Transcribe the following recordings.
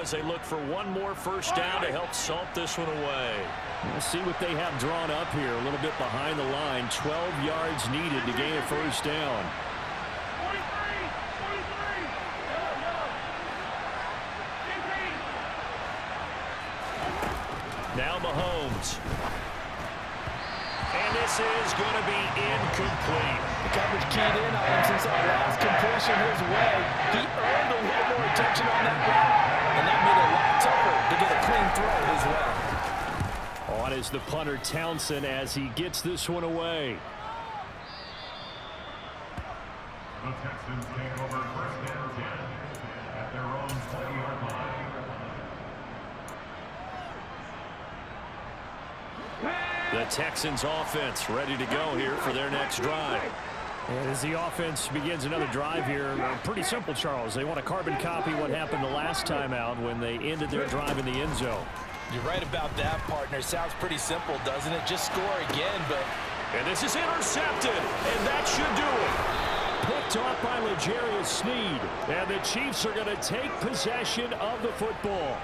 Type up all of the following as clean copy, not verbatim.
as they look for one more first down to help salt this one away. We'll see what they have drawn up here. A little bit behind the line. 12 yards needed to gain a first down. Now Mahomes. And this is going to be incomplete. The coverage keyed in on him since our last completion his way. He earned a little more attention on that route, and that made it a lot tougher to get a clean throw as well. On is the punter Townsend as he gets this one away. The Texans take over first and 10 at their own 20-yard line. The Texans offense ready to go here for their next drive. And as the offense begins another drive here, pretty simple, Charles. They want to carbon copy what happened the last time out when they ended their drive in the end zone. You're right about that, partner. Sounds pretty simple, doesn't it? Just score again, but... And this is intercepted, and that should do it. Picked off by L'Jarius Sneed. And the Chiefs are going to take possession of the football.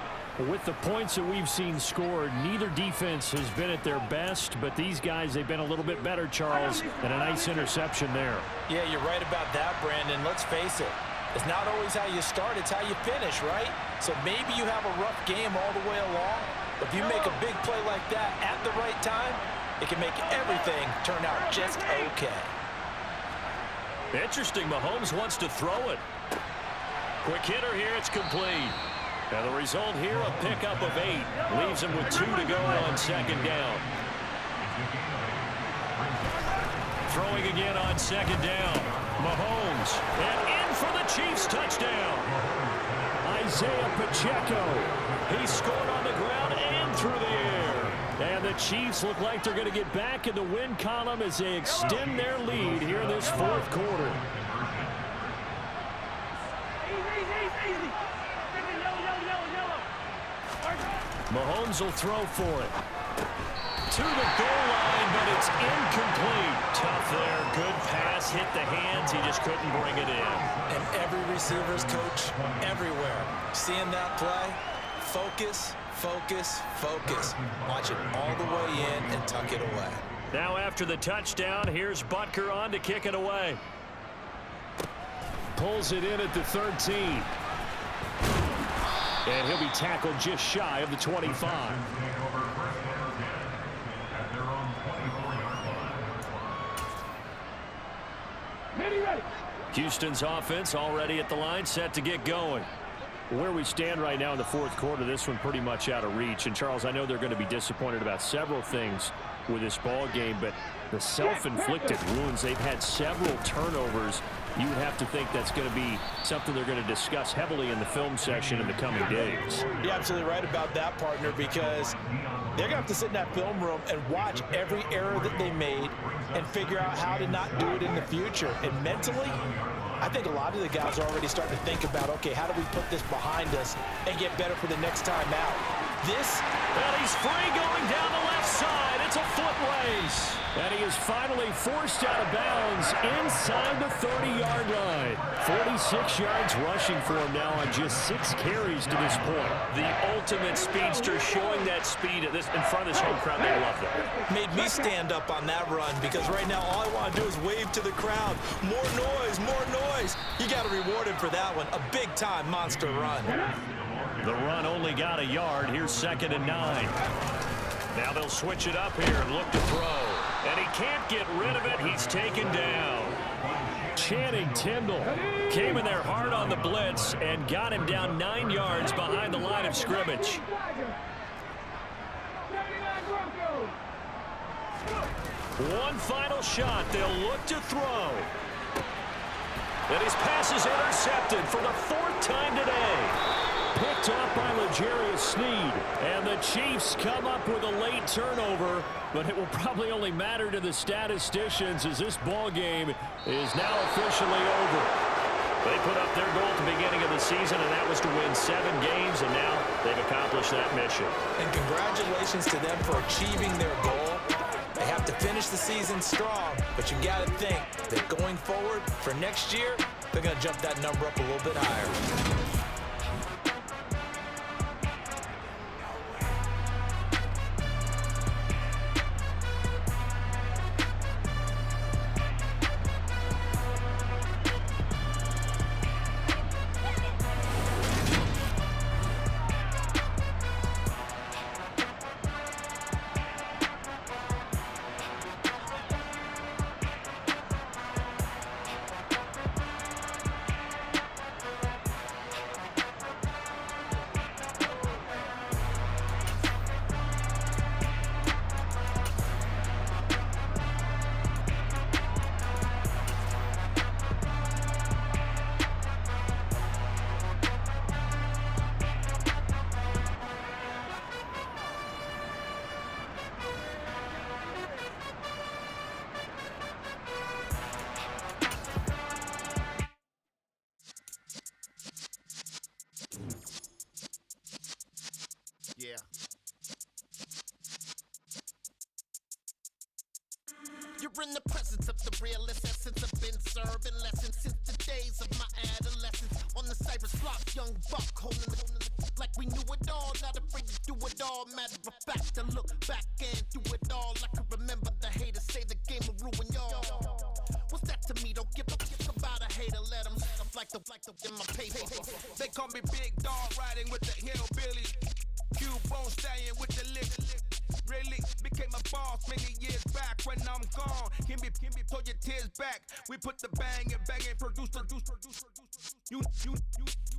With the points that we've seen scored, neither defense has been at their best, but these guys, they've been a little bit better, Charles, and a nice interception there. Yeah, you're right about that, Brandon. Let's face it. It's not always how you start, it's how you finish, right? So maybe you have a rough game all the way along, but if you make a big play like that at the right time, it can make everything turn out just okay. Interesting, Mahomes wants to throw it. Quick hitter here, it's complete. Now the result here, a pickup of 8. Leaves him with 2 to go on second down. Throwing again on second down. Mahomes. And in for the Chiefs touchdown. Isaiah Pacheco. He scored on the ground and through the air. And the Chiefs look like they're going to get back in the win column as they extend their lead here in this fourth quarter. Mahomes will throw for it. To the goal line, but it's incomplete. Tough there. Good pass. Hit the hands. He just couldn't bring it in. And every receiver's coach everywhere. Seeing that play, focus, focus, focus. Watch it all the way in and tuck it away. Now after the touchdown, here's Butker on to kick it away. Pulls it in at the 13. And he'll be tackled just shy of the 25. Houston's offense already at the line, set to get going. Where we stand right now in the fourth quarter, this one pretty much out of reach. And, Charles, I know they're going to be disappointed about several things with this ball game, but the self-inflicted wounds, they've had several turnovers. You would have to think that's going to be something they're going to discuss heavily in the film session in the coming days. You're absolutely right about that, partner, because they're going to have to sit in that film room and watch every error that they made and figure out how to not do it in the future. And mentally, I think a lot of the guys are already starting to think about, okay, how do we put this behind us and get better for the next time out? And he's free going down the left side. It's a foot race. And he is finally forced out of bounds inside the 30-yard line. 46 yards rushing for him now on just 6 carries to this point. The ultimate speedster showing that speed in front of this home crowd. They love that. Made me stand up on that run because right now all I want to do is wave to the crowd. More noise, more noise. You got to reward him for that one. A big-time monster run. The run only got a yard. Here's 2nd and 9. Now they'll switch it up here and look to throw. And he can't get rid of it. He's taken down. Channing Tindall Came in there hard on the blitz and got him down 9 yards behind the line of scrimmage. One final shot. They'll look to throw. And his pass is intercepted for the 4th time today. Picked off by L'Jarius Sneed. And the Chiefs come up with a late turnover, but it will probably only matter to the statisticians as this ball game is now officially over. They put up their goal at the beginning of the season, and that was to win 7 games, and now they've accomplished that mission. And congratulations to them for achieving their goal. They have to finish the season strong, but you got to think that going forward for next year, they're going to jump that number up a little bit higher. in the presence of the realest essence. I've been serving lessons since the days of my adolescence. On the Cypress block, young buck holding it like we knew it all. Not afraid to do it all. Matter of fact, to look back and do it all. I can remember the haters say the game will ruin y'all. What's that to me? Don't give a fuck about a hater. Let them like the in my paper. They call me Big Dog, riding with the hillbillies. Cubone stallion with the lick. Really became a boss many years back. When I'm gone, can be pull your tears back. We put the bang and produce. You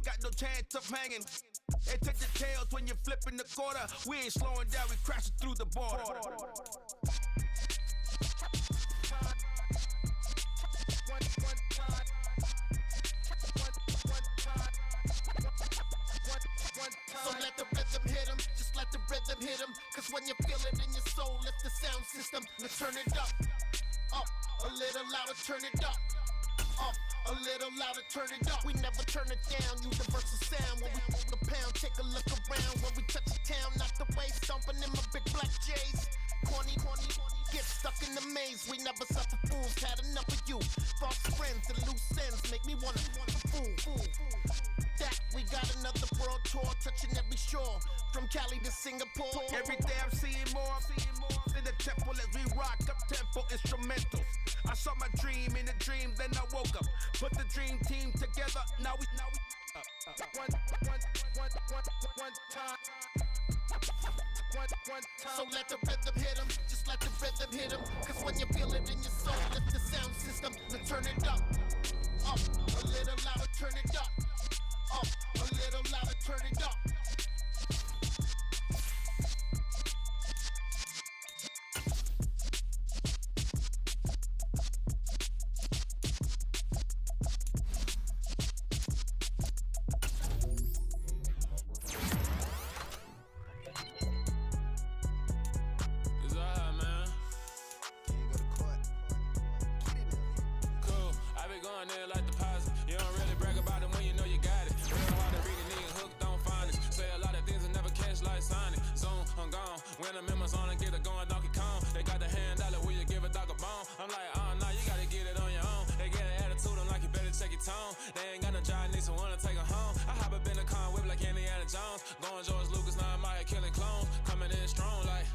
got no chance of hanging. And take the tails when you're flipping the quarter. We ain't slowing down, we crashing through the border. So let the rhythm hit him, just let the rhythm hit him. Cause when you feel it in your soul, lift the sound system. Let's turn it up a little louder, turn it up a little louder, turn it up. We never turn it down, universal sound. When we move the pound, take a look around. When we touch the town, not the way, stomping in my big black J's. Corny, get stuck in the maze. We never suffer fools, had enough of you. False friends and loose ends make me wanna fool. That we got another world tour, touching every shore, from Cali to Singapore. Every day I'm seeing more in the temple as we rock up tempo instrumentals. I saw my dream in a dream, then I woke up. Put the dream team together. Now we one time. So let the rhythm hit him, just let the rhythm hit him. Cause when you feel it in your soul, lift the sound system. Then turn it up a little louder, turn it up a little louder, turn it up. When I'm in my zone and get it going Donkey Kong. They got the hand dollar, will you give a dog a bone? I'm like, oh no, you gotta get it on your own. They get an attitude, I'm like, you better check your tone. They ain't got no job, need someone to take her home. I hop up in the car, whip like Indiana Jones. Going George Lucas, now I'm out here killing clones. Coming in strong like,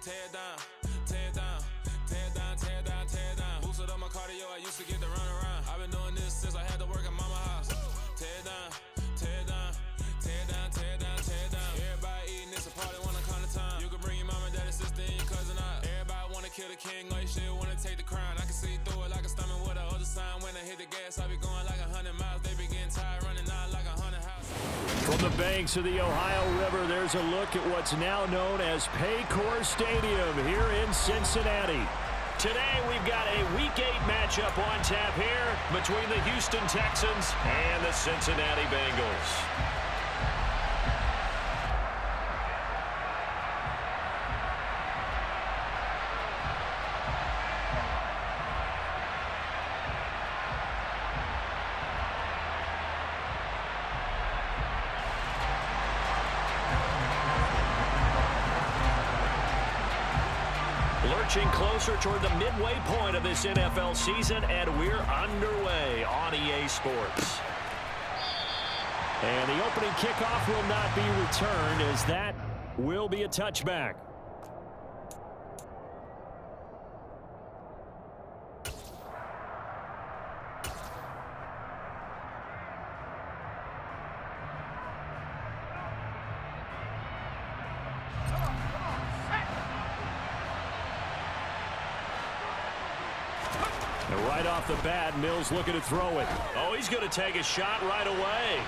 tear down, tear down, tear down, tear down, tear down. Boosted up my cardio, I used to get to run around. I've been doing this since I had to work at mama house. Tear down, tear down, tear down, tear down, tear down. Everybody eating, it's a party when I come to time. You can bring your mama, daddy, sister, and your cousin out. Everybody wanna kill the king, like shit, wanna take the crown. I can see through it like a stomach with a other sign. When I hit the gas, I be going like 100 miles. They be getting tired, running out like 100 houses. From the banks of the Ohio River, there's a look at what's now known as Paycor Stadium here in Cincinnati. Today, we've got a Week 8 matchup on tap here between the Houston Texans and the Cincinnati Bengals. Lurching closer toward the midway point of this NFL season, and we're underway on EA Sports. And the opening kickoff will not be returned, as that will be a touchback. And right off the bat, Mills looking to throw it. Oh, he's going to take a shot right away.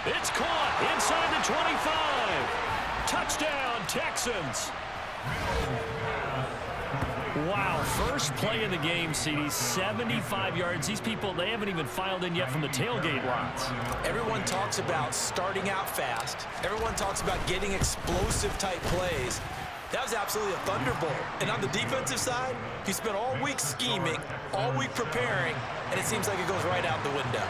It's caught inside the 25. Touchdown, Texans. Wow, first play of the game, CD, 75 yards. These people, they haven't even filed in yet from the tailgate lots. Everyone talks about starting out fast. Everyone talks about getting explosive-type plays. That was absolutely a thunderbolt. And on the defensive side, he spent all week scheming, all week preparing, and it seems like it goes right out the window.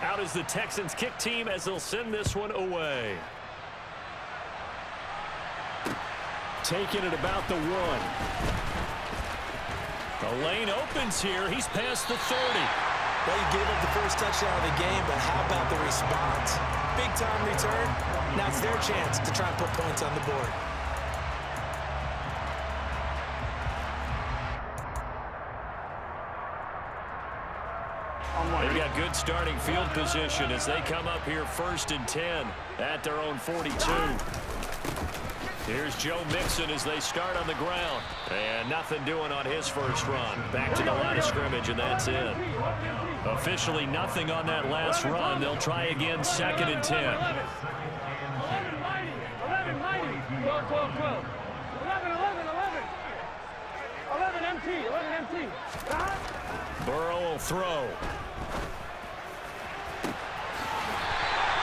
Out is the Texans kick team as they'll send this one away. taken at about the 1. The lane opens here. He's past the 30. Well, you gave up the first touchdown of the game, but how about the response? Big-time return. Now it's their chance to try and put points on the board. They've got good starting field position as they come up here 1st and 10 at their own 42. Here's Joe Mixon as they start on the ground. And nothing doing on his first run. Back to the line of scrimmage, and that's it. Officially nothing on that last run. They'll try again 2nd and 10. 11 empty. Burrow will throw.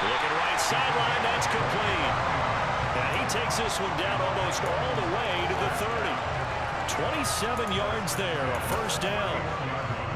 Looking right sideline, that's complete. And he takes this one down almost all the way to the 30. 27 yards there, a first down.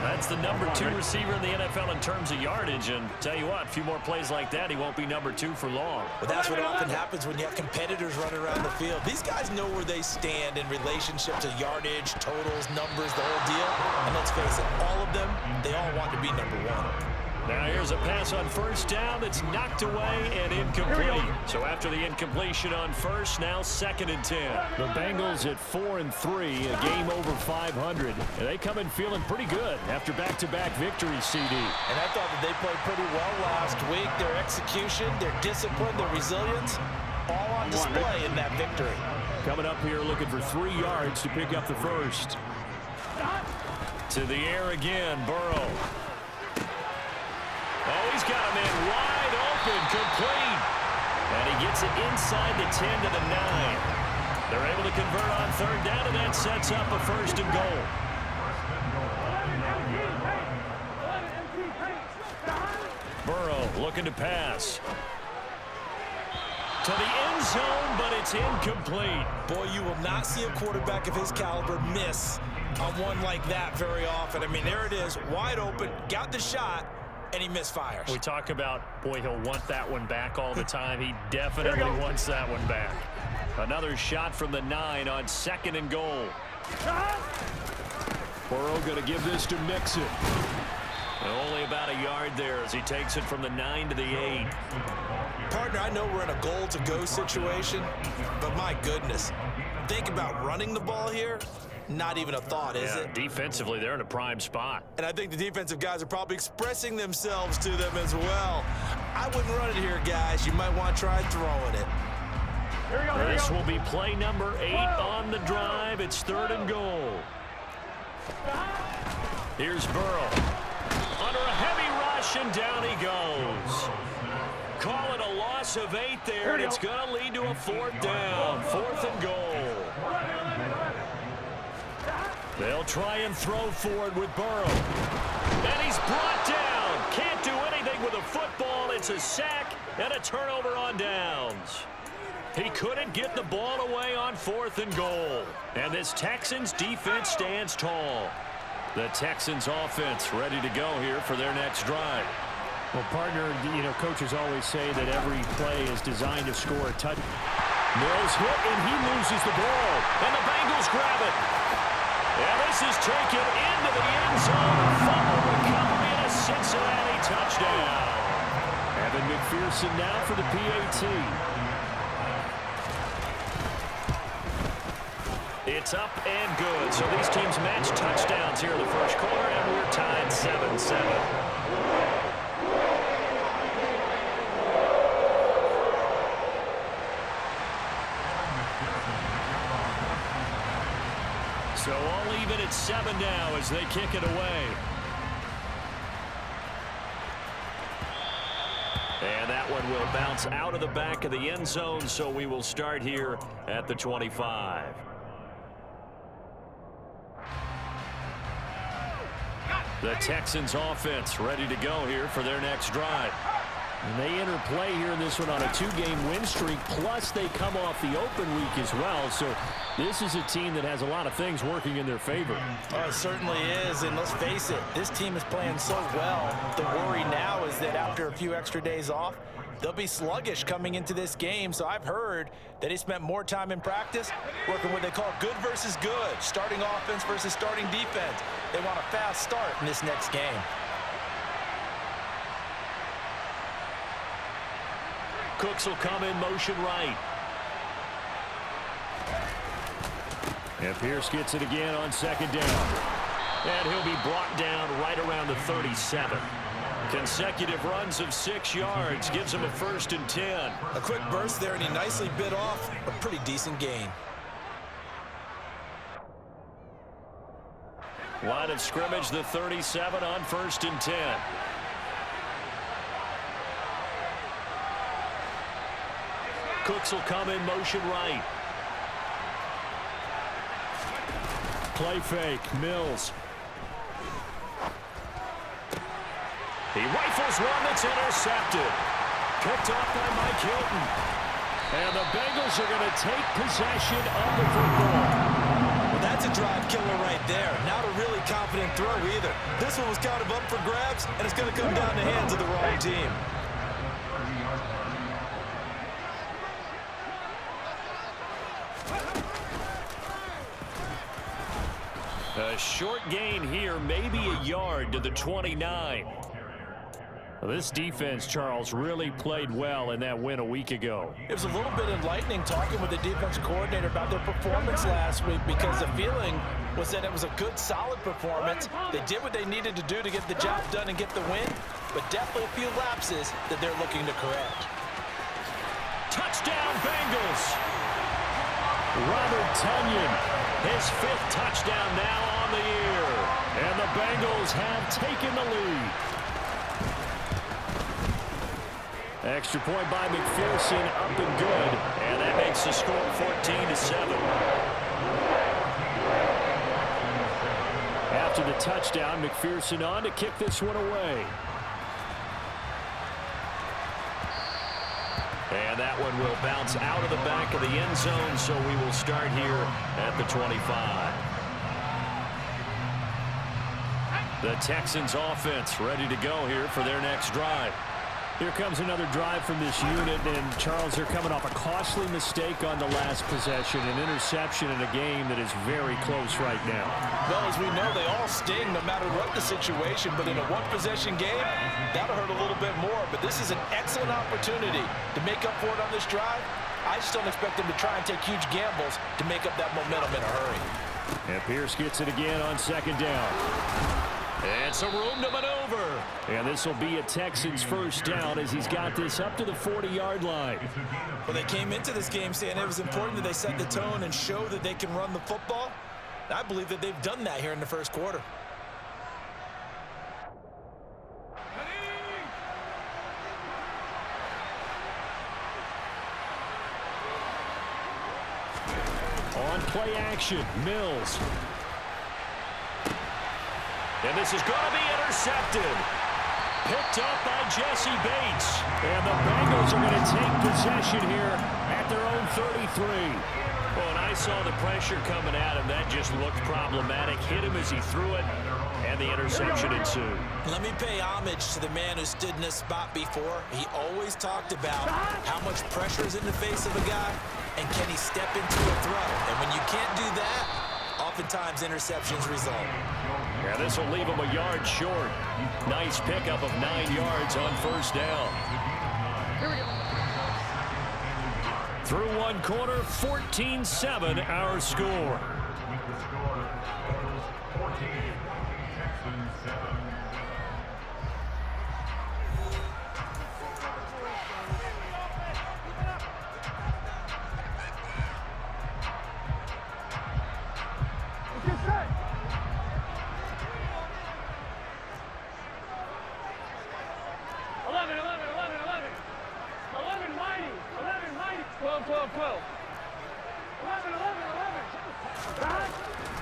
That's the number 2 receiver in the NFL in terms of yardage. And tell you what, a few more plays like that, he won't be number 2 for long. But that's what often happens when you have competitors running around the field. These guys know where they stand in relationship to yardage, totals, numbers, the whole deal. And let's face it, all of them, they all want to be number 1. Now here's a pass on first down that's knocked away and incomplete. So after the incompletion on first, now 2nd and 10. The Bengals at 4 and 3, a game over 500. And they come in feeling pretty good after back-to-back victories, CD. And I thought that they played pretty well last week. Their execution, their discipline, their resilience, all on display in that victory. Coming up here looking for 3 yards to pick up the first. To the air again, Burrow. Oh, he's got a man wide open, complete. And he gets it inside the 10 to the 9. They're able to convert on 3rd down, and that sets up a 1st and goal. Burrow looking to pass. To the end zone, but it's incomplete. Boy, you will not see a quarterback of his caliber miss on one like that very often. I mean, there it is, wide open, got the shot, and he misfires. We talk about, boy, he'll want that one back all the time. He definitely wants that one back. Another shot from the 9 on 2nd and goal. Burrow going to give this to Mixon. And only about a yard there as he takes it from the 9 to the 8. Partner, I know we're in a goal-to-go situation, but my goodness, think about running the ball here. Not even a thought, is it? Defensively, they're in a prime spot. And I think the defensive guys are probably expressing themselves to them as well. I wouldn't run it here, guys. You might want to try throwing it. This will be play number 8 on the drive. It's 3rd and goal. Here's Burrow. Under a heavy rush, and down he goes. Call it a loss of 8 there, and it's going to lead to a 4th down. 4th and goal. They'll try and throw forward with Burrow. And he's brought down. Can't do anything with a football. It's a sack and a turnover on downs. He couldn't get the ball away on 4th and goal. And this Texans defense stands tall. The Texans offense ready to go here for their next drive. Well, partner, you know, coaches always say that every play is designed to score a touchdown. Mills hit, and he loses the ball. And the Bengals grab it. And this is taken into the end zone. Fumble recovery and a Cincinnati touchdown. Evan McPherson now for the PAT. It's up and good. So these teams match touchdowns here in the first quarter, and we're tied 7-7. So all even at 7 now as they kick it away. And that one will bounce out of the back of the end zone, so we will start here at the 25. The Texans offense ready to go here for their next drive. And they enter play here in this one on a 2-game win streak, plus they come off the open week as well. So this is a team that has a lot of things working in their favor. Oh, it certainly is, and let's face it, this team is playing so well. The worry now is that after a few extra days off, they'll be sluggish coming into this game. So I've heard that he spent more time in practice working what they call good versus good, starting offense versus starting defense. They want a fast start in this next game. Cooks will come in motion right. And Pierce gets it again on 2nd down. And he'll be brought down right around the 37. Consecutive runs of 6 yards gives him a 1st and 10. A quick burst there, and he nicely bit off a pretty decent gain. Line of scrimmage, the 37 on 1st and 10. Cooks will come in motion right. Play fake, Mills. He rifles one that's intercepted. Picked off by Mike Hilton. And the Bengals are going to take possession of the football. Well, that's a drive killer right there. Not a really confident throw either. This one was kind of up for grabs, and it's going to come down the hands of the wrong team. A short gain here, maybe a yard to the 29. Well, this defense, Charles, really played well in that win a week ago. It was a little bit enlightening talking with the defensive coordinator about their performance last week, because the feeling was that it was a good, solid performance. They did what they needed to do to get the job done and get the win, but definitely a few lapses that they're looking to correct. Touchdown, Bengals! Robert Tonyan, his 5th touchdown now on the year. And the Bengals have taken the lead. Extra point by McPherson, up and good. And that makes the score 14-7. After the touchdown, McPherson on to kick this one away. And that one will bounce out of the back of the end zone, so we will start here at the 25. The Texans offense ready to go here for their next drive. Here comes another drive from this unit, and Charles, they're coming off a costly mistake on the last possession, an interception in a game that is very close right now. Well, as we know, they all sting no matter what the situation, but in a one-possession game, that'll hurt a little bit more. But this is an excellent opportunity to make up for it on this drive. I just don't expect them to try and take huge gambles to make up that momentum in a hurry. And Pierce gets it again on 2nd down. And some room to maneuver. And this will be a Texans 1st down as he's got this up to the 40-yard line. Well, they came into this game saying it was important that they set the tone and show that they can run the football. I believe that they've done that here in the 1st quarter. On play action, Mills. And this is going to be intercepted. Picked up by Jesse Bates. And the Bengals are going to take possession here at their own 33. Well, and I saw the pressure coming at him. That just looked problematic. Hit him as he threw it, and the interception ensued. Let me pay homage to the man who stood in this spot before. He always talked about how much pressure is in the face of a guy, and can he step into a throw. And when you can't do that, oftentimes interceptions result. Yeah, this will leave him a yard short. Nice pickup of 9 yards on 1st down. Here we go. Through one quarter, 14-7 our score.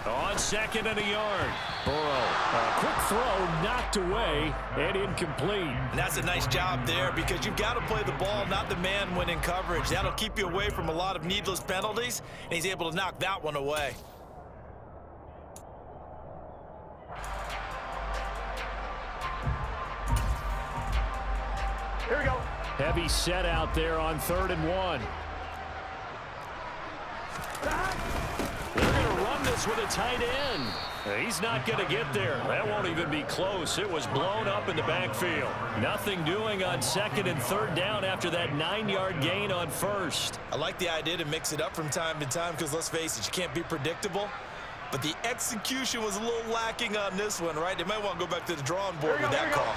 On 2nd and a yard. Burrow, a quick throw, knocked away, and incomplete. And that's a nice job there because you've got to play the ball, not the man when in coverage. That'll keep you away from a lot of needless penalties, and he's able to knock that one away. Here we go. Heavy set out there on 3rd and 1. They're going to run this with a tight end. He's not going to get there. That won't even be close. It was blown up in the backfield. Nothing doing on 2nd and 3rd down after that 9-yard gain on 1st. I like the idea to mix it up from time to time because, let's face it, you can't be predictable. But the execution was a little lacking on this one, right? They might want to go back to the drawing board with that call.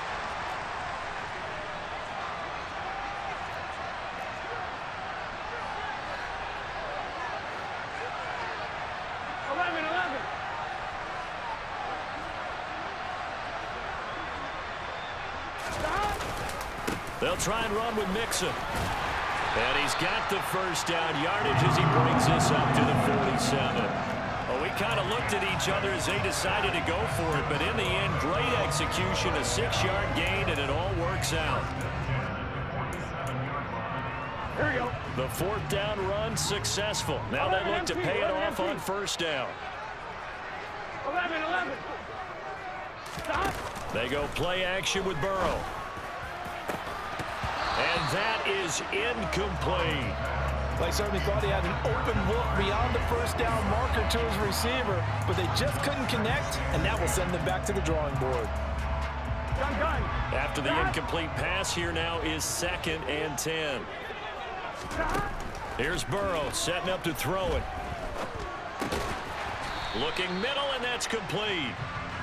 They'll try and run with Mixon. And he's got the first down yardage as he brings this up to the 47. Well, we kind of looked at each other as they decided to go for it, but in the end, great execution, a 6-yard gain, and it all works out. Here we go. The 4th down run successful. Now they look to pay it off on 1st down. 11. Stop. They go play action with Burrow. And that is incomplete. They certainly thought he had an open look beyond the 1st down marker to his receiver, but they just couldn't connect, and that will send them back to the drawing board. Gun. After the incomplete pass, here now is 2nd and 10. Here's Burrow setting up to throw it. Looking middle, and that's complete.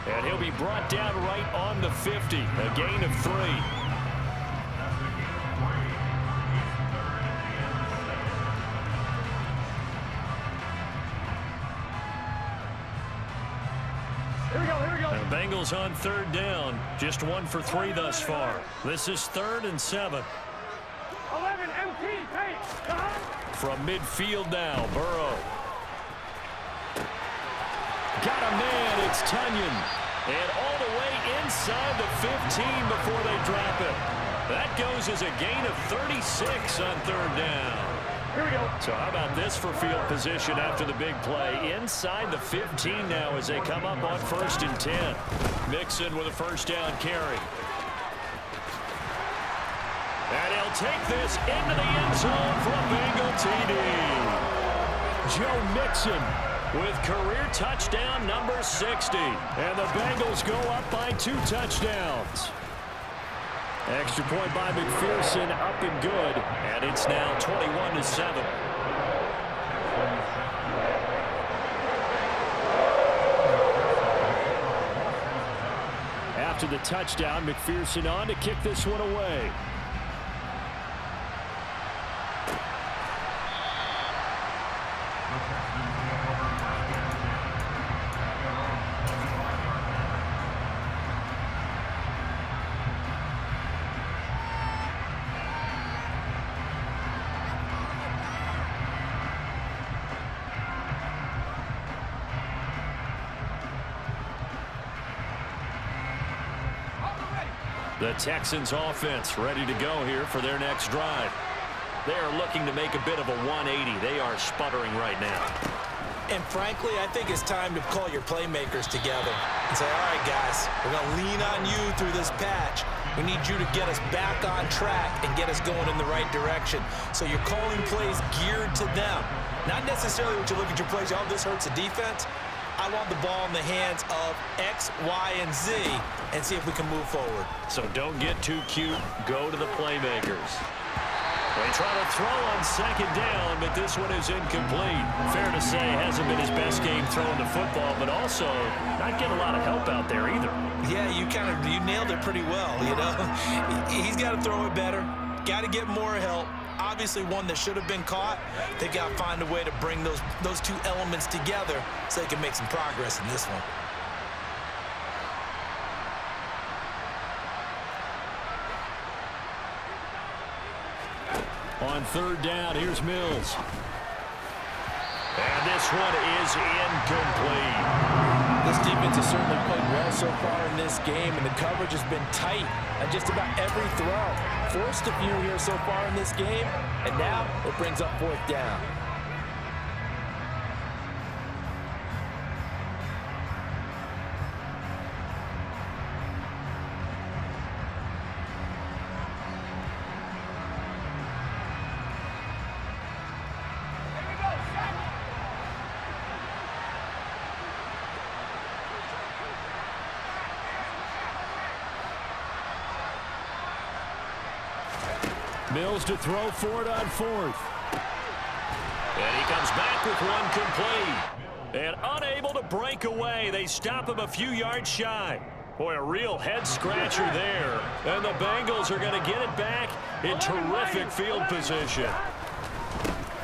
And he'll be brought down right on the 50, a gain of 3. The Bengals on 3rd down. Just 1 for 3 thus far. This is 3rd and 7. 11 MT, hey. From midfield now, Burrow. Got a man, it's Tunyon. And all the way inside the 15 before they drop it. That goes as a gain of 36 on 3rd down. Here we go. So how about this for field position after the big play? Inside the 15 now as they come up on 1st and 10. Mixon with a 1st down carry. And he'll take this into the end zone for a Bengal TD. Joe Mixon with career touchdown number 60. And the Bengals go up by 2 touchdowns. Extra point by McPherson, up and good. And it's now 21-7. After the touchdown, McPherson on to kick this one away. The Texans offense ready to go here for their next drive. They are looking to make a bit of a 180. They are sputtering right now. And frankly, I think it's time to call your playmakers together and say, all right, guys, we're going to lean on you through this patch. We need you to get us back on track and get us going in the right direction. So you're calling plays geared to them. Not necessarily what you look at your plays, oh, this hurts the defense. I want the ball in the hands of X, Y, and Z and see if we can move forward. So don't get too cute. Go to the playmakers. They try to throw on 2nd down, but this one is incomplete. Fair to say, hasn't been his best game throwing the football, but also not getting a lot of help out there either. Yeah, you nailed it pretty well, you know. He's got to throw it better. Got to get more help. Obviously one that should have been caught. They got to find a way to bring those 2 elements together so they can make some progress in this one. On 3rd down, here's Mills. And this one is incomplete. This defense has certainly played well so far in this game, and the coverage has been tight on just about every throw. Forced a few here so far in this game, and now it brings up 4th down. Mills to throw for it on 4th. And he comes back with one complete. And unable to break away. They stop him a few yards shy. Boy, a real head-scratcher there. And the Bengals are going to get it back in terrific field position.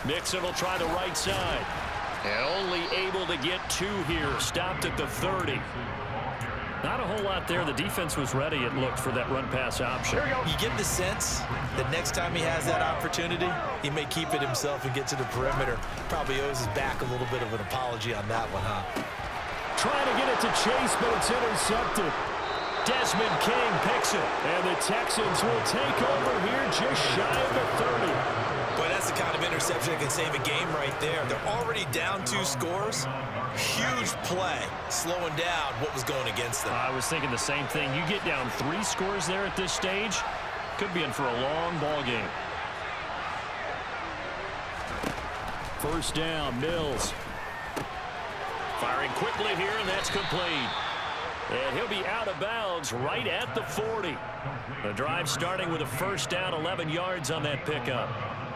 Mixon will try the right side. And only able to get 2 here. Stopped at the 30. Not a whole lot there. The defense was ready, it looked, for that run-pass option. You get the sense that next time he has that opportunity, he may keep it himself and get to the perimeter. Probably owes his back a little bit of an apology on that one, huh? Trying to get it to Chase, but it's intercepted. Desmond King picks it. And the Texans will take over here just shy of the 30. Boy, that's the kind of interception that can save a game right there. They're already down 2 scores. Huge play, slowing down what was going against them. I was thinking the same thing. You get down 3 scores there at this stage, could be in for a long ball game. 1st down, Mills. Firing quickly here, and that's complete. And he'll be out of bounds right at the 40. The drive starting with a 1st down, 11 yards on that pickup.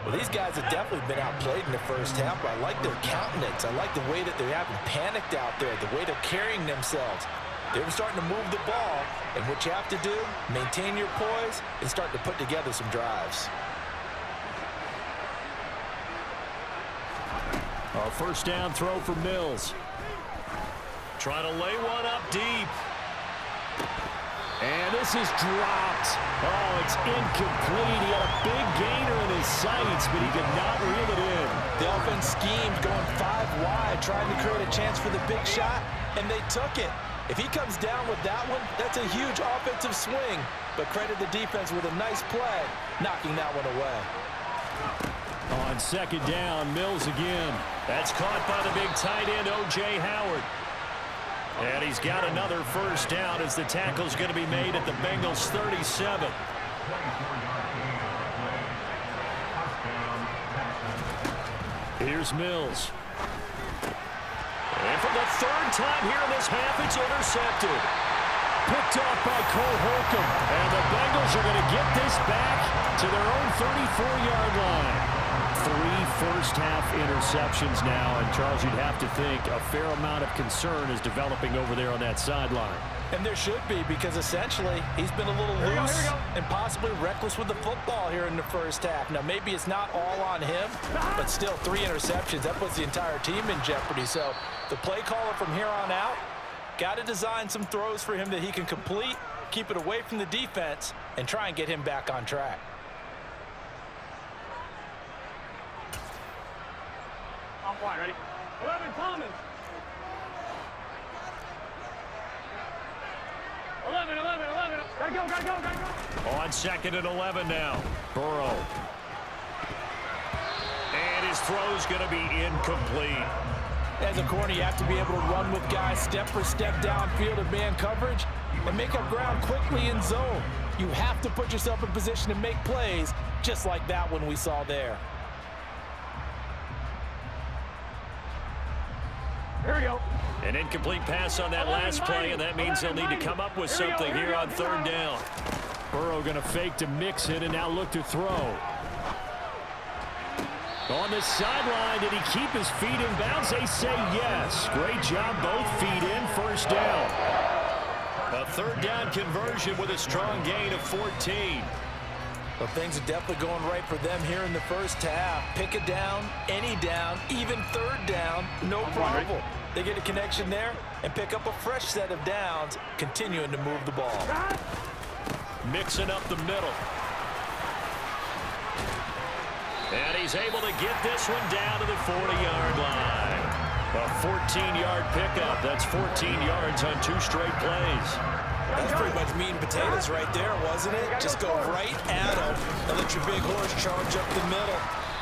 Well, these guys have definitely been outplayed in the first half, but I like their countenance. I like the way that they haven't panicked out there, the way they're carrying themselves. They were starting to move the ball, and what you have to do, maintain your poise and start to put together some drives. A 1st down throw for Mills. Trying to lay one up deep. And this is dropped. Oh, it's incomplete. He had a big gainer in his sights, but he could not reel it in. The offense schemed going 5 wide, trying to create a chance for the big shot, and they took it. If he comes down with that one, that's a huge offensive swing. But credit the defense with a nice play, knocking that one away. On 2nd down, Mills again. That's caught by the big tight end, O.J. Howard. And he's got another 1st down as the tackle's going to be made at the Bengals' 37. Here's Mills. And for the 3rd time here in this half, it's intercepted. Picked off by Cole Holcomb. And the Bengals are going to get this back to their own 34-yard line. 3 first-half interceptions now, and Charles, you'd have to think a fair amount of concern is developing over there on that sideline. And there should be, because essentially he's been a little loose and possibly reckless with the football here in the first half. Now, maybe it's not all on him, but still 3 interceptions. That puts the entire team in jeopardy. So the play caller from here on out got to design some throws for him that he can complete, keep it away from the defense, and try and get him back on track. I'm fine, ready? 11, Thomas. 11. Gotta go. On 2nd and 11 now. Burrow. And his throw's going to be incomplete. As a corner, you have to be able to run with guys step for step downfield in man coverage and make up ground quickly in zone. You have to put yourself in position to make plays just like that one we saw there. Here we go. An incomplete pass on that last play, and that means they'll need to come up with something here on 3rd down. Burrow going to fake to mix it and now look to throw. On the sideline, did he keep his feet in bounds? They say yes. Great job, both feet in, 1st down. A 3rd down conversion with a strong gain of 14. Well, things are definitely going right for them here in the first half. Pick a down, any down, even 3rd down, no problem. They get a connection there and pick up a fresh set of downs, continuing to move the ball. Mixing up the middle. And he's able to get this one down to the 40-yard line. A 14-yard pickup. That's 14 yards on 2 straight plays. That's pretty much meat and potatoes right there, wasn't it? Just go right at him and let your big horse charge up the middle.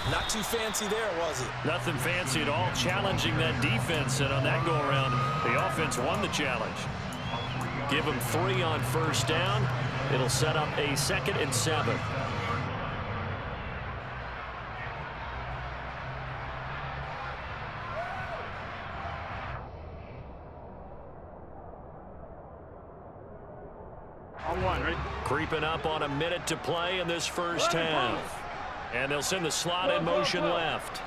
Not too fancy there, was it? Nothing fancy at all, challenging that defense, and on that go-around, the offense won the challenge. Give him 3 on first down. It'll set up a 2nd and 7. On 1, ready? Creeping up on a minute to play in this first half. And they'll send the slot in motion left.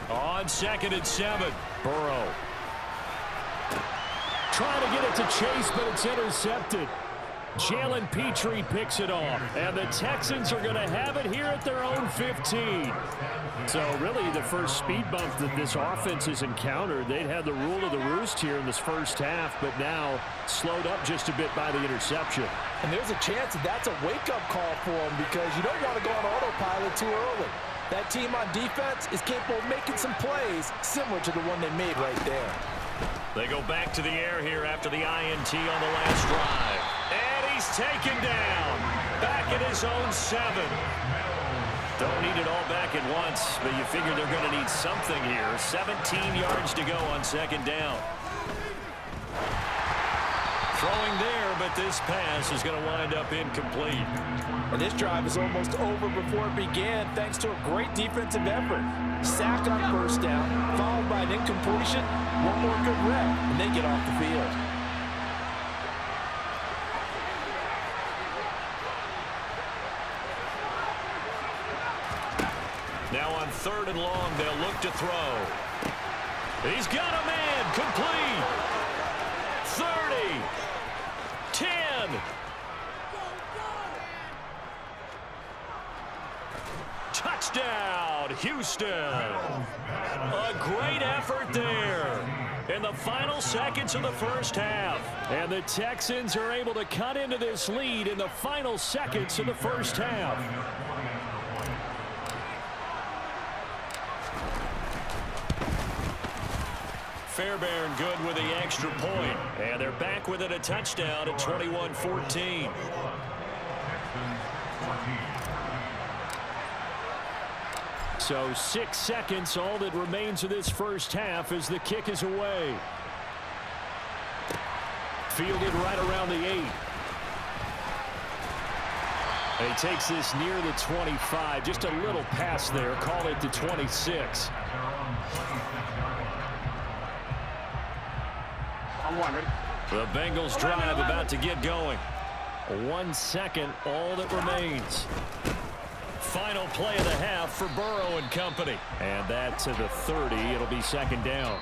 On 2nd and 7. Burrow. Trying to get it to Chase, but it's intercepted. Jalen Petrie picks it off, and the Texans are going to have it here at their own 15. So really the first speed bump that this offense has encountered. They'd had the rule of the roost here in this first half, but now slowed up just a bit by the interception. And there's a chance that that's a wake-up call for them because you don't want to go on autopilot too early. That team on defense is capable of making some plays similar to the one they made right there. They go back to the air here after the INT on the last drive. And he's taken down. Back at his own 7. Don't need it all back at once, but you figure they're going to need something here. 17 yards to go on 2nd down. Throwing there, but this pass is going to wind up incomplete. And this drive is almost over before it began thanks to a great defensive effort. Sack on first down, followed by an incompletion, one more good rep, and they get off the field. Now on 3rd and long, they'll look to throw. He's got a man, complete. 30, 10. Touchdown, Houston. A great effort there in the final seconds of the first half. And the Texans are able to cut into this lead in the final seconds of the first half. Fairbairn good with the extra point. And they're back within a touchdown at 21-14. So 6 seconds, all that remains of this first half as the kick is away. Fielded right around the 8. And he takes this near the 25. Just a little pass there. Call it the 26. On 1, ready? The Bengals drive about to get going. 1 second, all that remains. Final play of the half for Burrow and company. And that to the 30. It'll be 2nd down.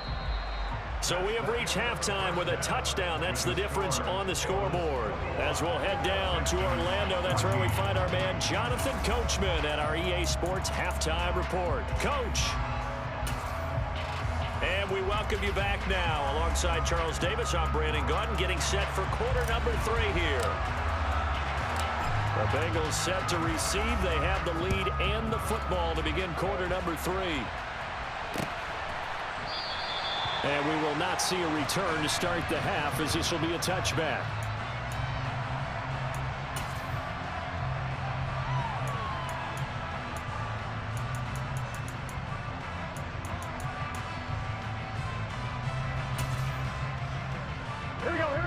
So we have reached halftime with a touchdown. That's the difference on the scoreboard. As we'll head down to Orlando, that's where we find our man Jonathan Coachman at our EA Sports Halftime Report. Coach. And we welcome you back now. Alongside Charles Davis, I'm Brandon Gaudin, getting set for quarter number 3 here. The Bengals set to receive. They have the lead and the football to begin quarter number 3. And we will not see a return to start the half, as this will be a touchback.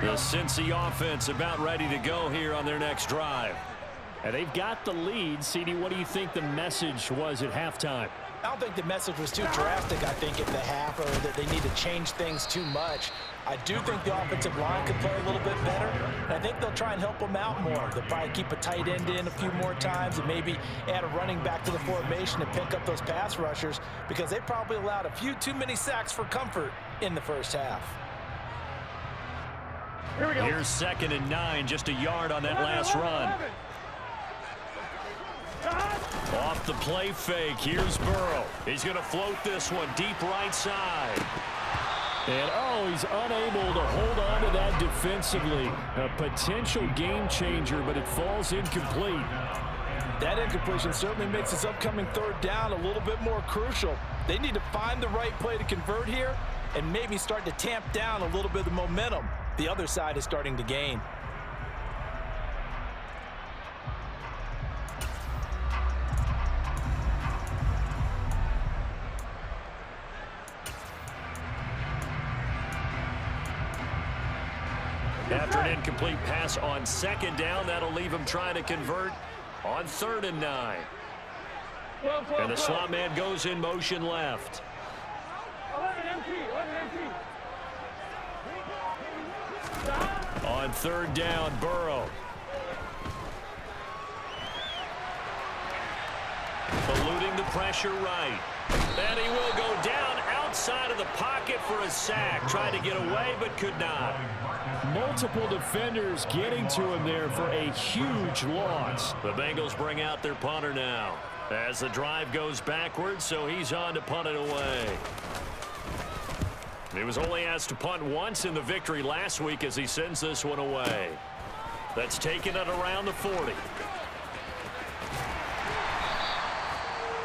The Cincy offense about ready to go here on their next drive. And they've got the lead. CD, what do you think the message was at halftime? I don't think the message was too drastic, I think, at the half, or that they need to change things too much. I do think the offensive line could play a little bit better, and I think they'll try and help them out more. They'll probably keep a tight end in a few more times and maybe add a running back to the formation to pick up those pass rushers, because they probably allowed a few too many sacks for comfort in the first half. Here we go. Here's 2nd and 9, just a yard on that last run. Off the play fake, here's Burrow. He's going to float this one deep right side. And, oh, he's unable to hold on to that defensively. A potential game changer, but it falls incomplete. That incompletion certainly makes this upcoming third down a little bit more crucial. They need to find the right play to convert here and maybe start to tamp down a little bit of the momentum the other side is starting to gain. After an incomplete pass on second down, that'll leave him trying to convert on 3rd and 9. And the slot man goes in motion left. On 3rd down, Burrow. Eluding the pressure right. And he will go down outside of the pocket for a sack. Tried to get away, but could not. Multiple defenders getting to him there for a huge loss. The Bengals bring out their punter now as the drive goes backwards, so he's on to punt it away. He was only asked to punt once in the victory last week as he sends this one away. That's taken at around the 40.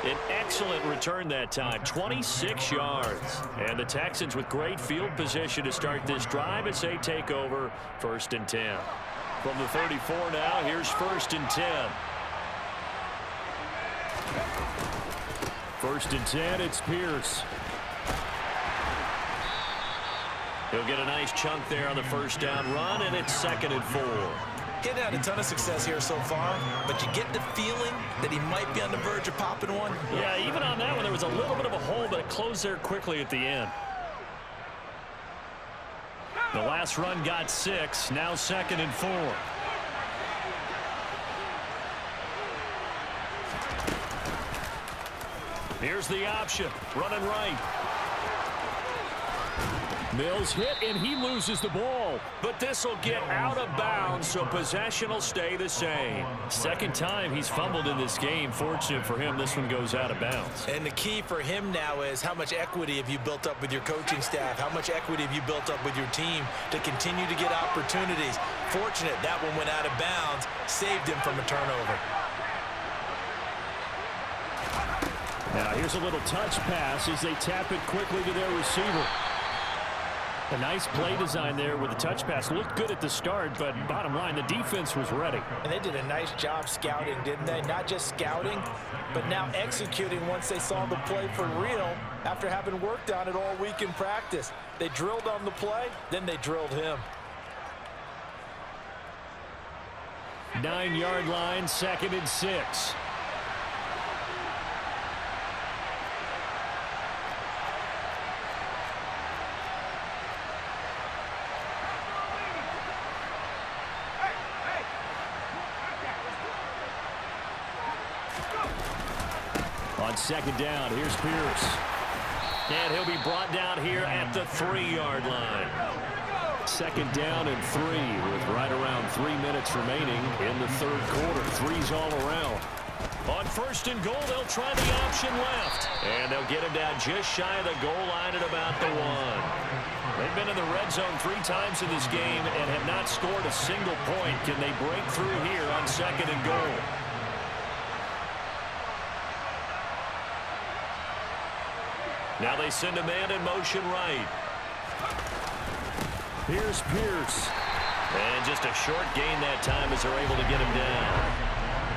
An excellent return that time, 26 yards. And the Texans with great field position to start this drive as they take over 1st and 10. From the 34 now, here's 1st and 10. 1st and 10, it's Pierce. He'll get a nice chunk there on the 1st down run, and it's 2nd and 4. Getting had a ton of success here so far, but you get the feeling that he might be on the verge of popping one. Yeah, even on that one, there was a little bit of a hole, but it closed there quickly at the end. The last run got 6, now 2nd and 4. Here's the option, running right. Mills hit, and he loses the ball. But this will get out of bounds, so possession will stay the same. Second time he's fumbled in this game. Fortunate for him, this one goes out of bounds. And the key for him now is how much equity have you built up with your coaching staff? How much equity have you built up with your team to continue to get opportunities? Fortunate that one went out of bounds, saved him from a turnover. Now here's a little touch pass as they tap it quickly to their receiver. A nice play design there with the touch pass. Looked good at the start, but bottom line, the defense was ready. And they did a nice job scouting, didn't they? Not just scouting, but now executing once they saw the play for real after having worked on it all week in practice. They drilled on the play, then they drilled him. 9-yard line, 2nd and 6. On 2nd down, here's Pierce. And he'll be brought down here at the 3-yard line. 2nd down and 3 with right around 3 minutes remaining in the 3rd quarter. 3's all around. On 1st and goal, they'll try the option left. And they'll get him down just shy of the goal line at about the 1. They've been in the red zone 3 times in this game and have not scored a single point. Can they break through here on 2nd and goal? Now they send a man in motion right. Here's Pierce. And just a short gain that time as they're able to get him down.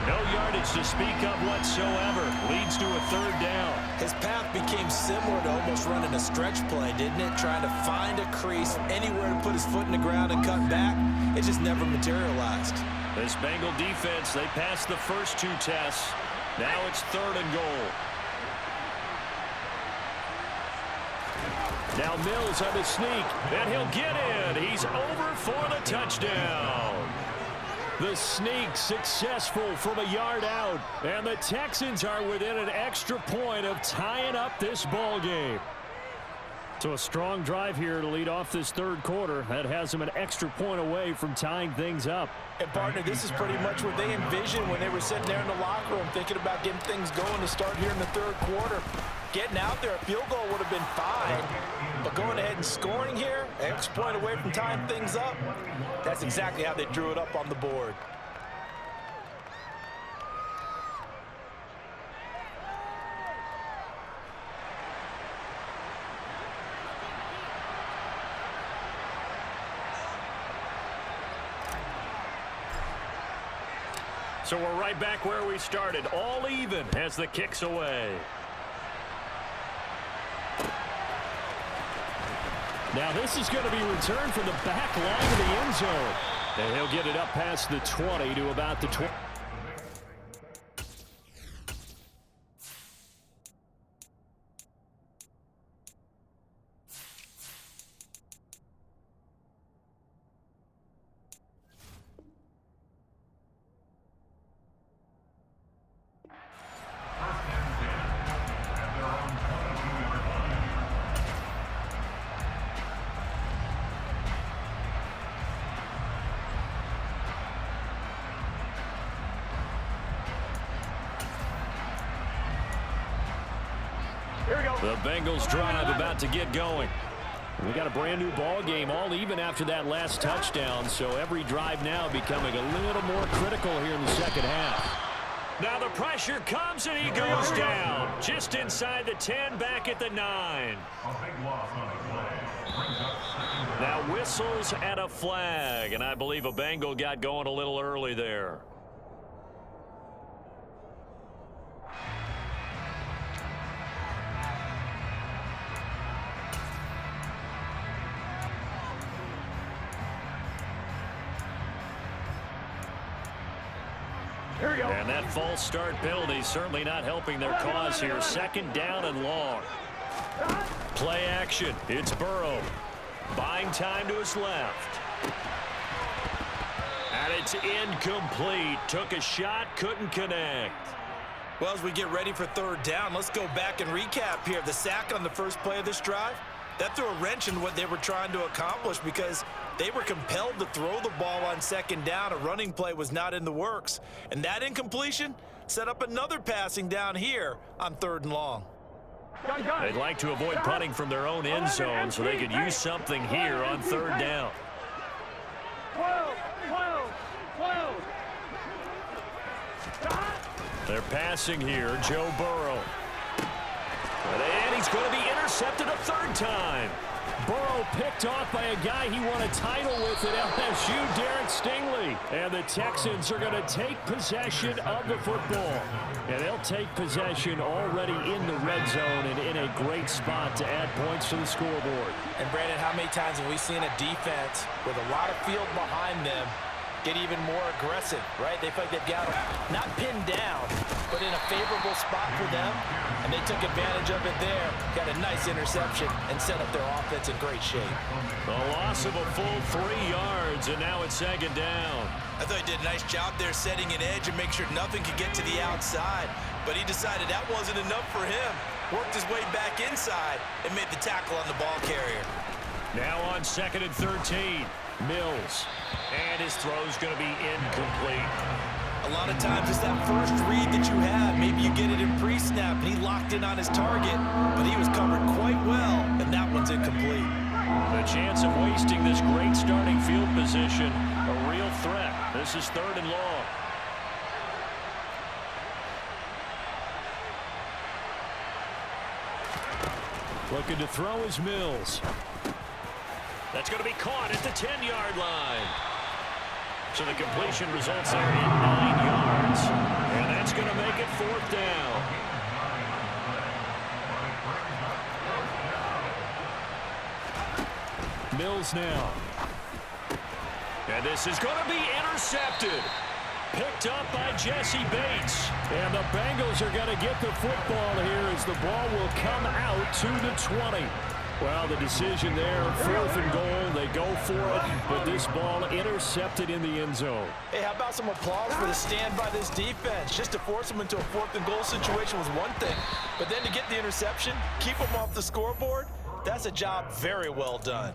No yardage to speak of whatsoever. Leads to a 3rd down. His path became similar to almost running a stretch play, didn't it? Trying to find a crease, anywhere to put his foot in the ground and cut back. It just never materialized. This Bengal defense, they passed the first 2 tests. Now it's 3rd and goal. Now Mills on the sneak, and he'll get in. He's over for the touchdown. The sneak successful from a yard out, and the Texans are within an extra point of tying up this ball game. So a strong drive here to lead off this 3rd quarter. That has them an extra point away from tying things up. And, partner, this is pretty much what they envisioned when they were sitting there in the locker room thinking about getting things going to start here in the 3rd quarter. getting out there, a field goal would have been fine. But going ahead and scoring here, extra point away from tying things up, that's exactly how they drew it up on the board. So we're right back where we started, all even as the kick's away. Now this is going to be returned from the back line of the end zone. And he'll get it up past the 20 to about the 20. The Bengals drive about to get going. We got a brand new ball game, all even after that last touchdown, so every drive now becoming a little more critical here in the second half. Now the pressure comes and he goes down. Just inside the 10, back at the 9. Now whistles and a flag, and I believe a Bengal got going a little early there. And that false start penalty certainly not helping their cause here. Second down and long. Play action. It's Burrow. Buying time to his left. And it's incomplete. Took a shot, couldn't connect. Well, as we get ready for third down, let's go back and recap here. The sack on the first play of this drive, that threw a wrench in what they were trying to accomplish because they were compelled to throw the ball on second down. A running play was not in the works. And that incompletion set up another passing down here on third and long. They'd like to avoid punting from their own end zone so they could use something here on third down. They're passing here, Joe Burrow. And he's going to be intercepted a third time. Burrow picked off by a guy he won a title with at LSU, Derek Stingley. And the Texans are going to take possession of the football. And they'll take possession already in the red zone and in a great spot to add points to the scoreboard. And Brandon, how many times have we seen a defense with a lot of field behind them get even more aggressive, right? They feel like they've got them not pinned down, but in a favorable spot for them, and they took advantage of it there, got a nice interception, and set up their offense in great shape. A loss of a full 3 yards, and now it's second down. I thought he did a nice job there setting an edge and make sure nothing could get to the outside, but he decided that wasn't enough for him. Worked his way back inside and made the tackle on the ball carrier. Now on second and 13. Mills. And his throw's going to be incomplete. A lot of times it's that first read that you have. Maybe you get it in pre-snap, and he locked in on his target, but he was covered quite well, and that one's incomplete. The chance of wasting this great starting field position, a real threat. This is third and long. Looking to throw is Mills. That's going to be caught at the 10-yard line. So the completion results there in 9 yards. And that's going to make it fourth down. Mills now. And this is going to be intercepted. Picked up by Jesse Bates. And the Bengals are going to get the football here as the ball will come out to the 20. Well, the decision there, fourth and goal, they go for it, but this ball intercepted in the end zone. Hey, how about some applause for the stand by this defense? Just to force them into a fourth and goal situation was one thing, but then to get the interception, keep them off the scoreboard, that's a job very well done.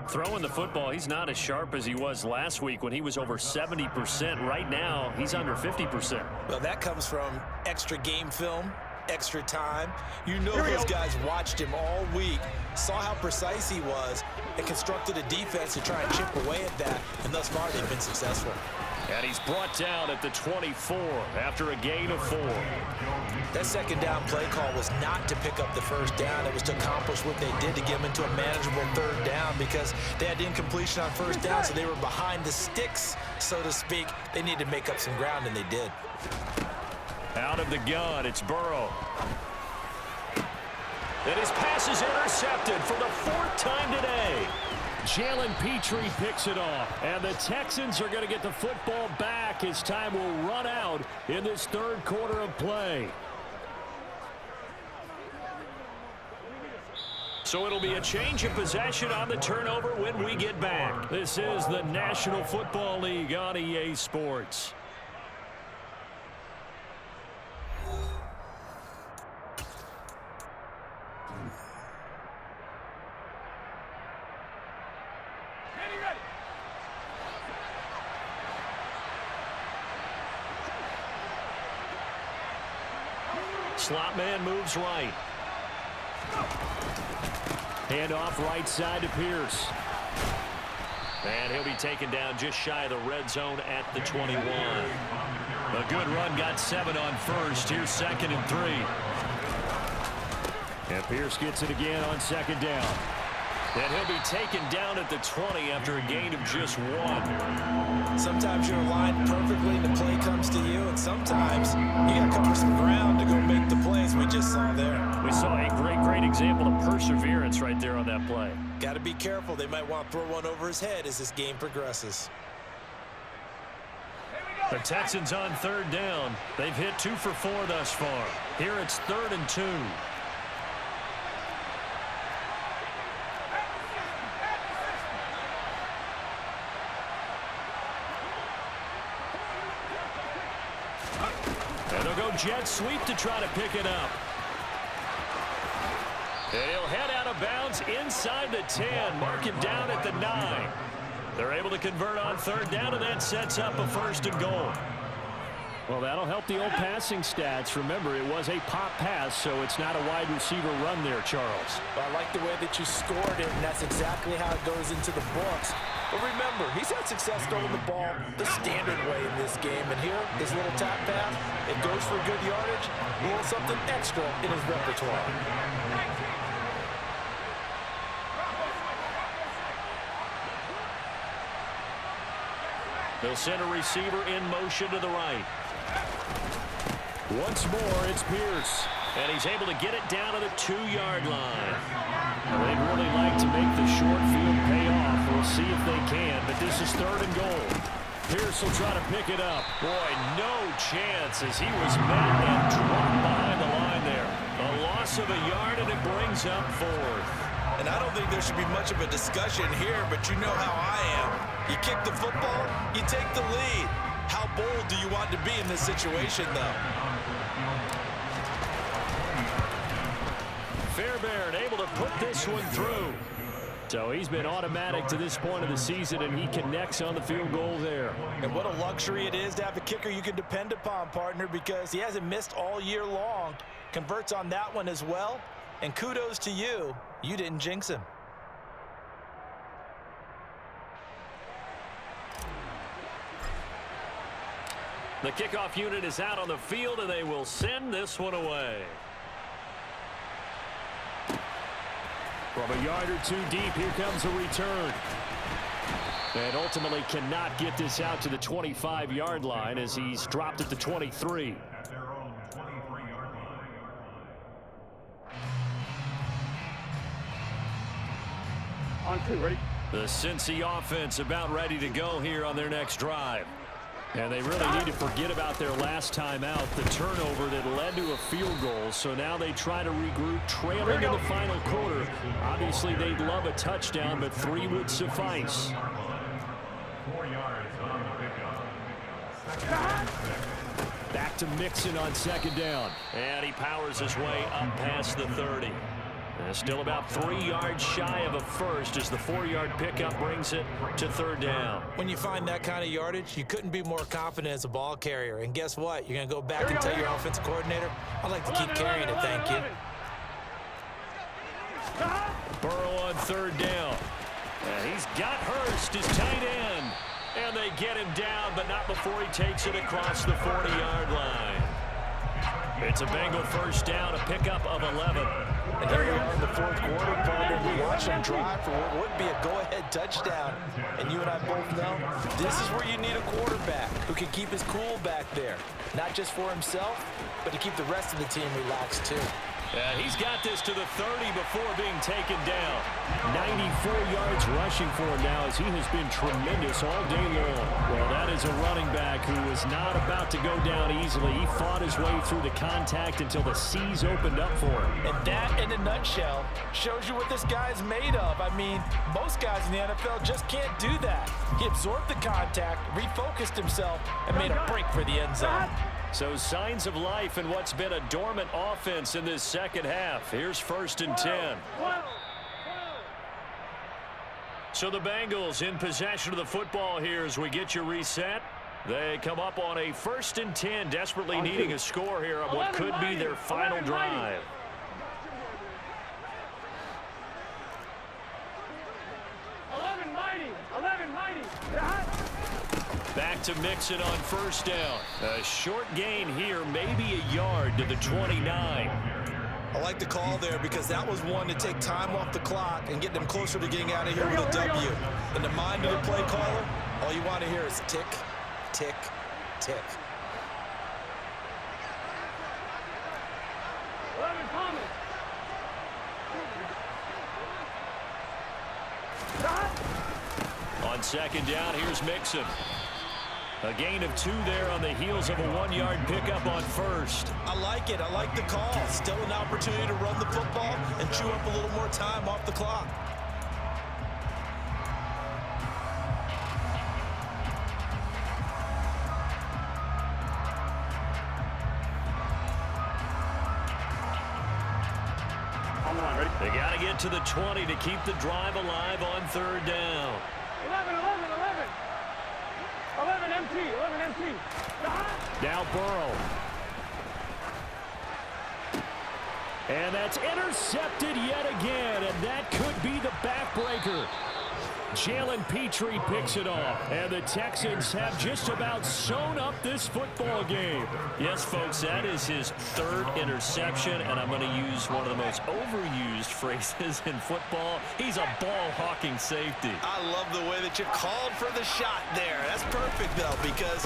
Throwing the football, he's not as sharp as he was last week when he was over 70%. Right now, he's under 50%. Well, that comes from extra game film, extra time. You know those guys watched him all week, saw how precise he was, and constructed a defense to try and chip away at that, and thus far they've been successful. And he's brought down at the 24 after a gain of 4. That second down play call was not to pick up the first down. It was to accomplish what they did to get them into a manageable third down because they had incompletion on first down, so they were behind the sticks, so to speak. They needed to make up some ground, and they did. Out of the gun, it's Burrow. And his pass is intercepted for the 4th time today. Jalen Petrie picks it off, and the Texans are going to get the football back as time will run out in this third quarter of play. So it'll be a change of possession on the turnover when we get back. This is the National Football League on EA Sports. Slot man moves right. Hand off right side to Pierce. And he'll be taken down just shy of the red zone at the 21. A good run, got 7 on first. Here's 2nd and 3. And Pierce gets it again on 2nd down. And he'll be taken down at the 20 after a gain of just 1. Sometimes you're aligned perfectly and the play comes to you, and sometimes you got to cover some ground to go make the plays we just saw there. We saw a great example of perseverance right there on that play. Got to be careful. They might want to throw one over his head as this game progresses. The Texans on 3rd down. They've hit 2 for 4 thus far. Here it's 3rd and 2. Jet sweep to try to pick it up. And he'll head out of bounds inside the 10. Mark him down at the 9. They're able to convert on 3rd down, and that sets up a 1st and goal. Well, that'll help the old passing stats. Remember, it was a pop pass, so it's not a wide receiver run there, Charles. Well, I like the way that you scored it, and that's exactly how it goes into the books. But remember, he's had success throwing the ball the standard way in this game. And here, this little tap pass, it goes for good yardage, a little something extra in his repertoire. They'll send a receiver in motion to the right. Once more, it's Pierce. And he's able to get it down to the 2-yard line. They'd really like to make the short field pay off. We'll see if they can, but this is 3rd and goal. Pierce will try to pick it up. Boy, no chance as he was met and dropped behind the line there. A loss of a yard, and it brings up 4th. And I don't think there should be much of a discussion here, but you know how I am. You kick the football, you take the lead. How bold do you want to be in this situation, though? Fairbairn able to put this one through. So he's been automatic to this point of the season, and he connects on the field goal there. And what a luxury it is to have a kicker you can depend upon, partner, because he hasn't missed all year long. Converts on that one as well. And kudos to you. You didn't jinx him. The kickoff unit is out on the field, and they will send this one away. From a yard or 2 deep, here comes a return. And ultimately cannot get this out to the 25-yard line as he's dropped at the 23. At their own 23-yard line. On 2, ready? The Cincy offense about ready to go here on their next drive. And they really need to forget about their last time out, the turnover that led to a field goal. So now they try to regroup, trailing in the final quarter. Obviously, they'd love a touchdown, but 3 would suffice. 4 yards on the pickup. Back to Mixon on 2nd down. And he powers his way up past the 30. Still about 3 yards shy of a first as the 4-yard pickup brings it to 3rd down. When you find that kind of yardage, you couldn't be more confident as a ball carrier. And guess what? You're going to go back and tell your offensive coordinator, I'd like to keep carrying it, thank you. Burrow on 3rd down. And he's got Hurst, his tight end. And they get him down, but not before he takes it across the 40-yard line. It's a Bengal first down, a pickup of 11. And here we are in the 4th quarter, partner. We watch them drive for what would be a go-ahead touchdown. And you and I both know this is where you need a quarterback who can keep his cool back there. Not just for himself, but to keep the rest of the team relaxed too. He's got this to the 30 before being taken down. 94 yards rushing for him now as he has been tremendous all day long. Well, that is a running back who is not about to go down easily. He fought his way through the contact until the seas opened up for him. And that, in a nutshell, shows you what this guy is made of. I mean, most guys in the NFL just can't do that. He absorbed the contact, refocused himself, and made a break for the end zone. So signs of life in what's been a dormant offense in this second half. Here's 1st and 10. So the Bengals in possession of the football here as we get you reset. They come up on a 1st and 10, desperately needing a score here on what could be their final drive. Back to Mixon on 1st down. A short gain here, maybe a yard to the 29. I like the call there because that was one to take time off the clock and get them closer to getting out of here with a W. In the mind of the play caller, all you want to hear is tick, tick, tick. On 2nd down, here's Mixon. A gain of 2 there on the heels of a 1-yard pickup on 1st. I like it. I like the call. Still an opportunity to run the football and chew up a little more time off the clock. They got to get to the 20 to keep the drive alive on 3rd down. 11 MT. Now Burrow. And that's intercepted yet again, and that could be the backbreaker. Jalen Petrie picks it off, and the Texans have just about sewn up this football game. Yes, folks, that is his 3rd interception, and I'm going to use one of the most overused phrases in football. He's a ball-hawking safety. I love the way that you called for the shot there. That's perfect, though, because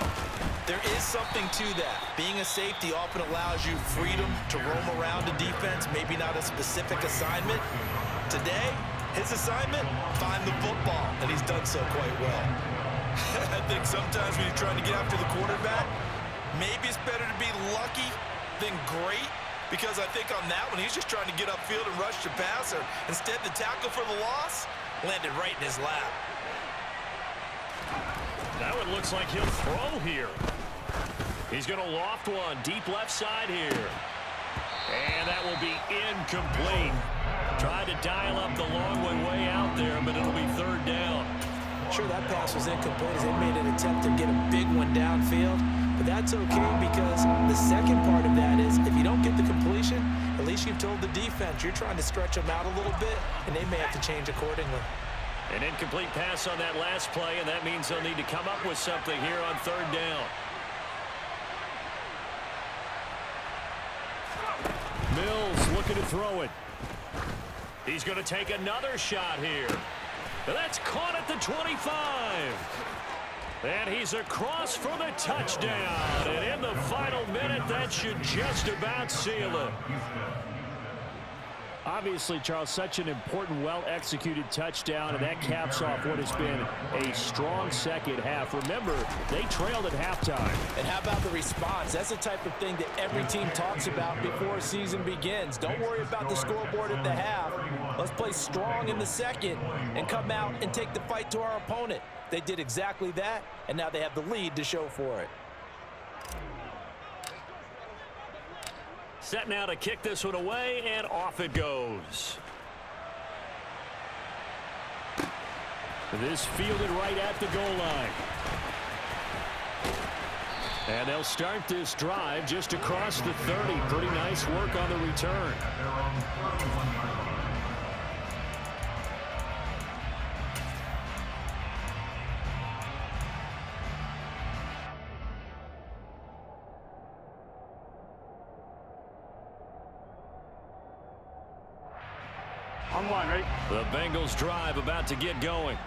there is something to that. Being a safety often allows you freedom to roam around a defense, maybe not a specific assignment. Today, his assignment, find the football, and he's done so quite well. I think sometimes when you're trying to get after the quarterback, maybe it's better to be lucky than great, because I think on that one, he's just trying to get upfield and rush the passer. Instead, the tackle for the loss landed right in his lap. That one looks like he'll throw here. He's going to loft one deep left side here. And that will be incomplete. Tried to dial up the long one way out there, but it'll be 3rd down. Sure, that pass was incomplete as they made an attempt to get a big one downfield. But that's okay because the second part of that is if you don't get the completion, at least you've told the defense you're trying to stretch them out a little bit, and they may have to change accordingly. An incomplete pass on that last play, and that means they'll need to come up with something here on 3rd down. Mills looking to throw it. He's going to take another shot here. That's caught at the 25. And he's across for the touchdown. And in the final minute, that should just about seal it. Obviously, Charles, such an important, well-executed touchdown, and that caps off what has been a strong second half. Remember, they trailed at halftime. And how about the response? That's the type of thing that every team talks about before a season begins. Don't worry about the scoreboard at the half. Let's play strong in the second and come out and take the fight to our opponent. They did exactly that, and now they have the lead to show for it. Set now to kick this one away, and off it goes. This fielded right at the goal line. And they'll start this drive just across the 30. Pretty nice work on the return. On one, right? The Bengals drive about to get going.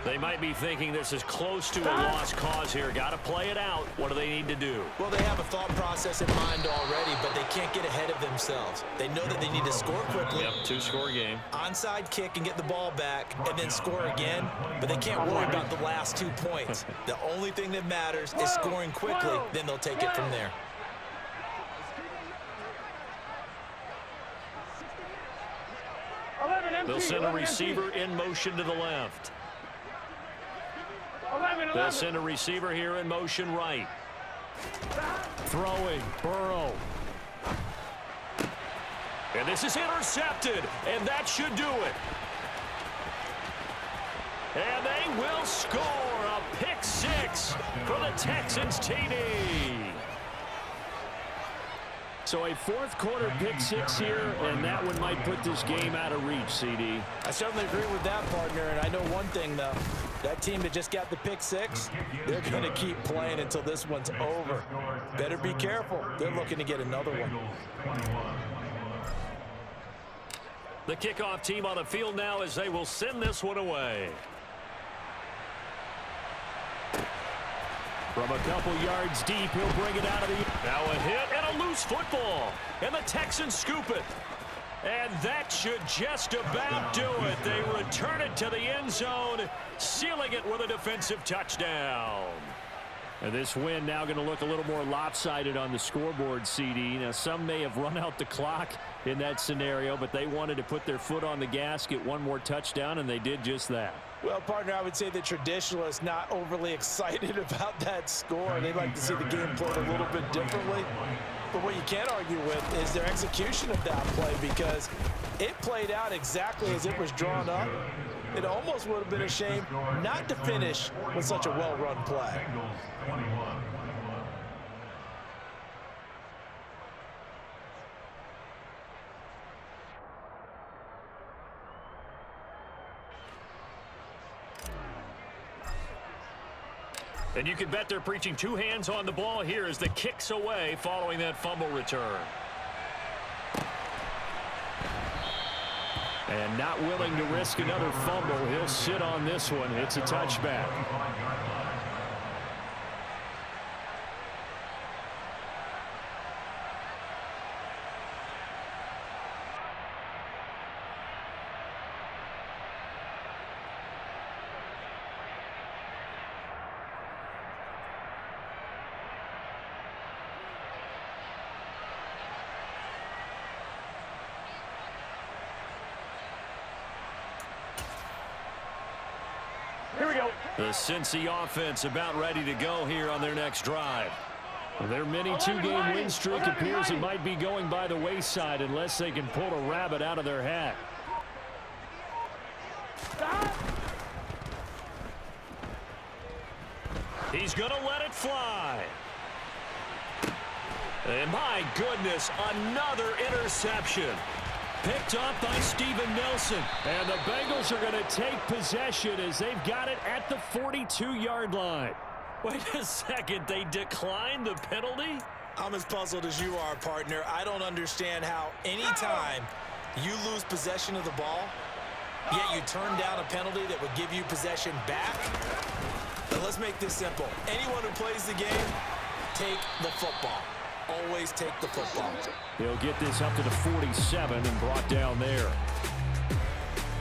They might be thinking this is close to a lost cause here. Got to play it out. What do they need to do? Well, they have a thought process in mind already, but they can't get ahead of themselves. They know that they need to score quickly. Yep, two-score game. Onside kick and get the ball back and then score again, but they can't worry about the last 2 points. The only thing that matters is scoring quickly, then they'll take it from there. They'll send a receiver in motion to the left. They'll send a receiver here in motion right. Throwing, Burrow. And this is intercepted, and that should do it. And they will score a pick six for the Texans TD. So a fourth quarter pick six here, and that one might put this game out of reach, CD. I certainly agree with that, partner, and I know one thing, though. That team that just got the pick six, they're going to keep playing until this one's over. Better be careful. They're looking to get another one. The kickoff team on the field now as they will send this one away. From a couple yards deep, he'll bring it out of the... Now a hit and a loose football. And the Texans scoop it. And that should just about do it. They return it to the end zone, sealing it with a defensive touchdown. And this win now going to look a little more lopsided on the scoreboard, CD. Now, some may have run out the clock in that scenario, but they wanted to put their foot on the gas, get one more touchdown, and they did just that. Well, partner, I would say the traditionalists not overly excited about that score. They'd like to see the game played a little bit differently. But what you can't argue with is their execution of that play, because it played out exactly as it was drawn up. It almost would have been a shame not to finish with such a well-run play. And you can bet they're preaching two hands on the ball here as the kick's away following that fumble return. And not willing to risk another fumble, he'll sit on this one. It's a touchback. Here we go. The Cincy offense about ready to go here on their next drive. Their mini two-game win streak appears it might be going by the wayside unless they can pull a rabbit out of their hat. He's going to let it fly. And my goodness, another interception. Picked up by Steven Nelson. And the Bengals are going to take possession as they've got it at the 42-yard line. Wait a second, they declined the penalty? I'm as puzzled as you are, partner. I don't understand how anytime you lose possession of the ball, yet you turn down a penalty that would give you possession back. But let's make this simple. Anyone who plays the game, take the football. Always take the football. He'll get this up to the 47 and brought down there.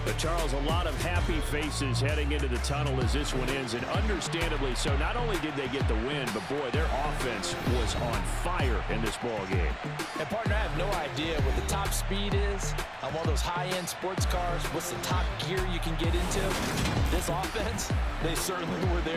But Charles, a lot of happy faces heading into the tunnel as this one ends, and understandably so. Not only did they get the win, but boy, their offense was on fire in this ball game. And partner, I have no idea what the top speed is on one of those high-end sports cars. What's the top gear you can get into? This offense, they certainly were there.